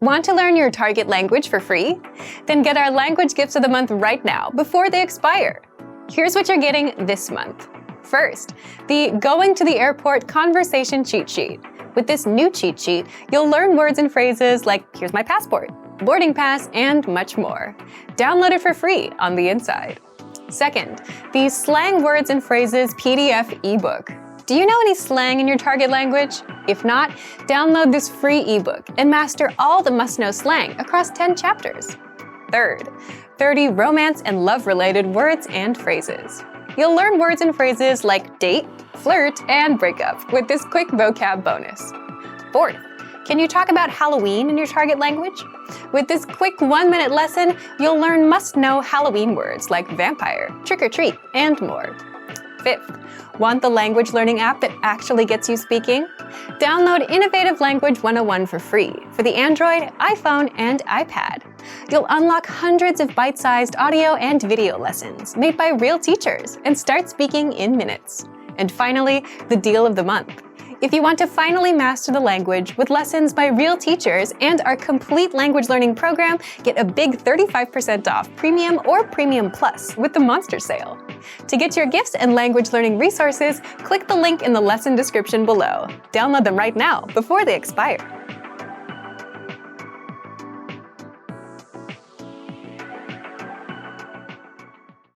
Want to learn your target language for free? Then get our language gifts of the month right now before they expire. Here's what you're getting this month. First, the Going to the Airport Conversation Cheat Sheet. With this new cheat sheet, you'll learn words and phrases like "here's my passport," "boarding pass," and much more. Download it for free on the inside. Second, the Slang Words and Phrases PDF ebook. Do you know any slang in your target language? If not, download this free ebook and master all the must-know slang across 10 chapters. Third, 30 romance and love-related words and phrases. You'll learn words and phrases like date, flirt, and breakup with this quick vocab bonus. Fourth, can you talk about Halloween in your target language? With this quick 1-minute lesson, you'll learn must-know Halloween words like vampire, trick-or-treat, and more. Fifth, want the language learning app that actually gets you speaking? Download Innovative Language 101 for free for the Android, iPhone, and iPad. You'll unlock hundreds of bite-sized audio and video lessons made by real teachers and start speaking in minutes. And finally, the deal of the month. If you want to finally master the language with lessons by real teachers and our complete language learning program, get a big 35% off Premium or Premium Plus with the Monster Sale. To get your gifts and language learning resources, click the link in the lesson description below. Download them right now before they expire.